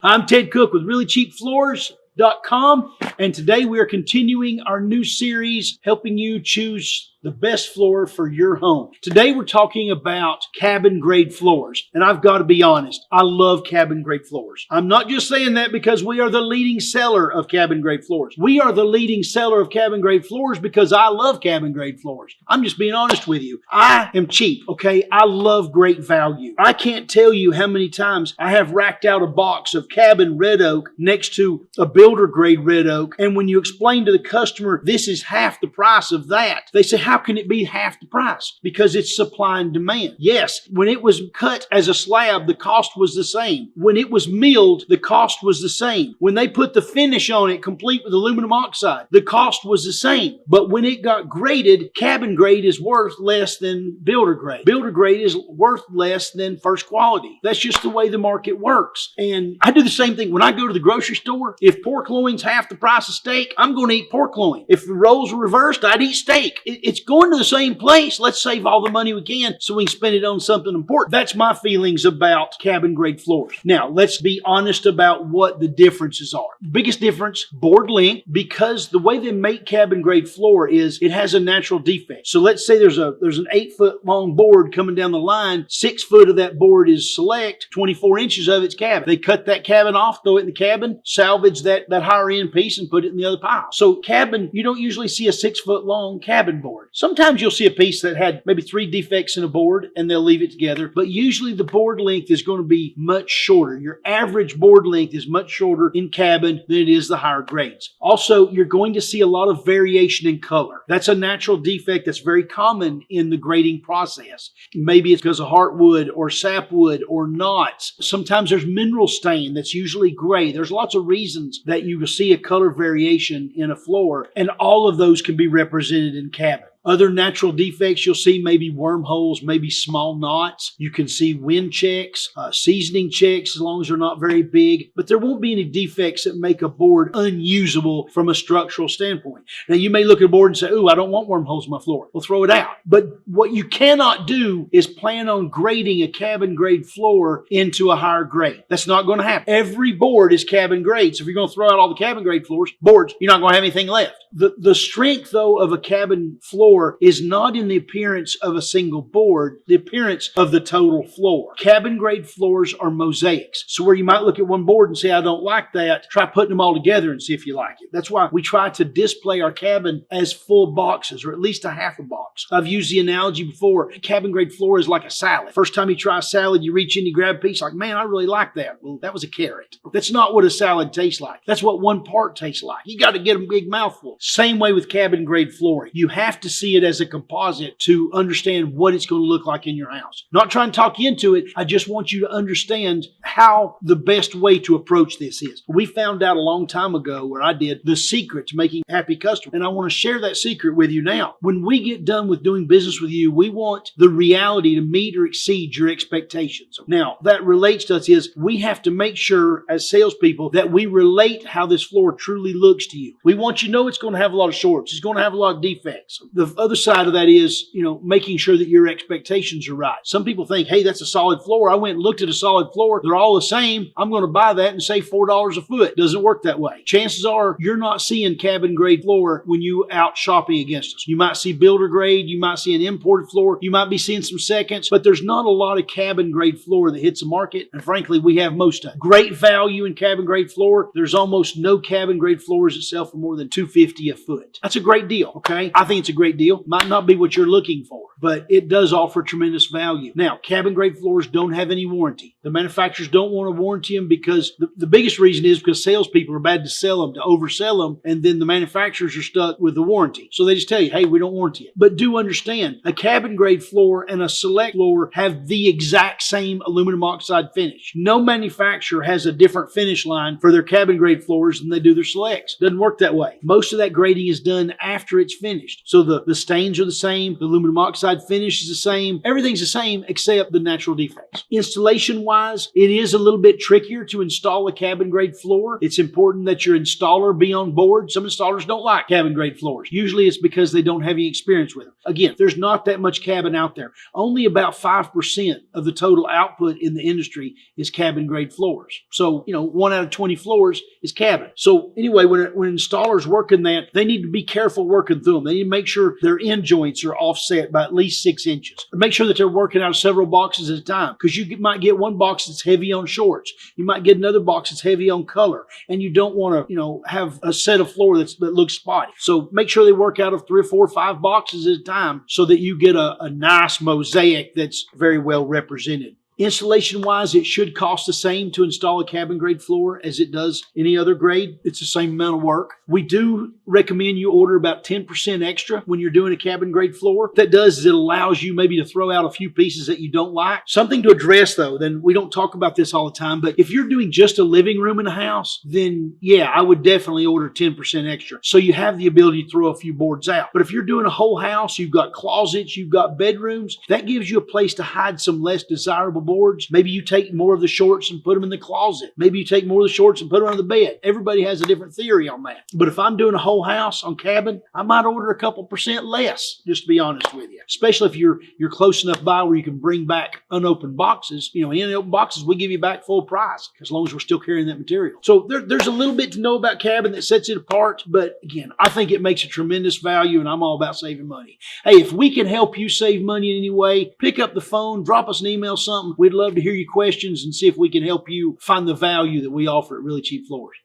I'm Ted Cook with ReallyCheapFloors.com, and today we are continuing our new series helping you choose the best floor for your home. Today we're talking about cabin grade floors, and I've got to be honest, I love cabin grade floors. I'm not just saying that because we are the leading seller of cabin grade floors. We are the leading seller of cabin grade floors because I love cabin grade floors. I'm just being honest with you. I am cheap, okay? I love great value. I can't tell you how many times I have racked out a box of cabin red oak next to a builder grade red oak, and when you explain to the customer this is half the price of that, they say, how can it be half the price? Because it's supply and demand. Yes, when it was cut as a slab, the cost was the same. When it was milled, the cost was the same. When they put the finish on it, complete with aluminum oxide, the cost was the same. But when it got graded, cabin grade is worth less than builder grade. Builder grade is worth less than first quality. That's just the way the market works. And I do the same thing when I go to the grocery store. If pork loin's half the price of steak, I'm going to eat pork loin. If the roles were reversed, I'd eat steak. It's going to the same place. Let's save all the money we can so we can spend it on something important. That's my feelings about cabin grade floors. Now, let's be honest about what the differences are. Biggest difference, board length, because the way they make cabin grade floor is it has a natural defect. So let's say there's an 8-foot long board coming down the line. 6 foot of that board is select, 24 inches of it's cabin. They cut that cabin off, throw it in the cabin, salvage that higher end piece and put it in the other pile. So cabin, you don't usually see a 6-foot long cabin board. Sometimes you'll see a piece that had maybe 3 defects in a board and they'll leave it together, but usually the board length is going to be much shorter. Your average board length is much shorter in cabin than it is the higher grades. Also, you're going to see a lot of variation in color. That's a natural defect that's very common in the grading process. Maybe it's because of heartwood or sapwood or knots. Sometimes there's mineral stain that's usually gray. There's lots of reasons that you will see a color variation in a floor, and all of those can be represented in cabin. Other natural defects you'll see, maybe wormholes, maybe small knots. You can see wind checks, seasoning checks, as long as they're not very big. But there won't be any defects that make a board unusable from a structural standpoint. Now, you may look at a board and say, ooh, I don't want wormholes in my floor. Well, throw it out. But what you cannot do is plan on grading a cabin grade floor into a higher grade. That's not going to happen. Every board is cabin grade. So if you're going to throw out all the cabin grade boards, you're not going to have anything left. The strength, though, of a cabin floor is not in the appearance of a single board, the appearance of the total floor. Cabin grade floors are mosaics. So where you might look at one board and say, I don't like that, try putting them all together and see if you like it. That's why we try to display our cabin as full boxes, or at least a half a box. I've used the analogy before. Cabin grade floor is like a salad. First time you try a salad, you reach in, you grab a piece, like, man, I really like that. Well, that was a carrot. That's not what a salad tastes like. That's what one part tastes like. You got to get a big mouthful. Same way with cabin grade flooring. You have to see it as a composite to understand what it's going to look like in your house. Not trying to talk you into it. I just want you to understand how the best way to approach this is. We found out a long time ago, where I did, the secret to making happy customers. And I want to share that secret with you now. When we get done with doing business with you, we want the reality to meet or exceed your expectations. Now, that relates to us is we have to make sure as salespeople that we relate how this floor truly looks to you. We want you to know it's going to have a lot of shorts. It's going to have a lot of defects. The other side of that is, making sure that your expectations are right. Some people think, hey, that's a solid floor. I went and looked at a solid floor. They're all the same. I'm going to buy that and save $4 a foot. Doesn't work that way. Chances are you're not seeing cabin grade floor when you out shopping against us. You might see builder grade. You might see an imported floor. You might be seeing some seconds, but there's not a lot of cabin grade floor that hits the market. And frankly, we have most of it. Great value in cabin grade floor. There's almost no cabin grade floors that sell for more than $250 a foot. That's a great deal. Okay. I think it's a great deal. Might not be what you're looking for, but it does offer tremendous value. Now, cabin grade floors don't have any warranty. The manufacturers don't want to warranty them because the biggest reason is because salespeople are bad to sell them, to oversell them, and then the manufacturers are stuck with the warranty. So they just tell you, hey, we don't warranty it. But do understand, a cabin grade floor and a select floor have the exact same aluminum oxide finish. No manufacturer has a different finish line for their cabin grade floors than they do their selects. Doesn't work that way. Most of that grading is done after it's finished. So the The stains are the same. The aluminum oxide finish is the same. Everything's the same except the natural defects. Installation wise, it is a little bit trickier to install a cabin grade floor. It's important that your installer be on board. Some installers don't like cabin grade floors. Usually it's because they don't have any experience with them. Again, there's not that much cabin out there. Only about 5% of the total output in the industry is cabin grade floors. So, 1 out of 20 floors is cabin. So anyway, when installers working that, they need to be careful working through them. They need to make sure their end joints are offset by at least 6 inches. Make sure that they're working out of several boxes at a time, because you might get one box that's heavy on shorts. You might get another box that's heavy on color, and you don't want to, have a set of floor that looks spotty. So make sure they work out of 3 or 4 or 5 boxes at a time so that you get a nice mosaic that's very well represented. Installation wise, it should cost the same to install a cabin grade floor as it does any other grade. It's the same amount of work. We do recommend you order about 10% extra when you're doing a cabin grade floor. What that does is it allows you maybe to throw out a few pieces that you don't like. Something to address though, then we don't talk about this all the time, but if you're doing just a living room in a house, then yeah, I would definitely order 10% extra. So you have the ability to throw a few boards out. But if you're doing a whole house, you've got closets, you've got bedrooms, that gives you a place to hide some less desirable boards. Maybe you take more of the shorts and put them in the closet. Maybe you take more of the shorts and put them under the bed. Everybody has a different theory on that. But if I'm doing a whole house on cabin, I might order a couple % less, just to be honest with you. Especially if you're close enough by where you can bring back unopened boxes. In open boxes, we give you back full price as long as we're still carrying that material. So there's a little bit to know about cabin that sets it apart. But again, I think it makes a tremendous value, and I'm all about saving money. Hey, if we can help you save money in any way, pick up the phone, drop us an email, something. We'd love to hear your questions and see if we can help you find the value that we offer at Really Cheap Floors.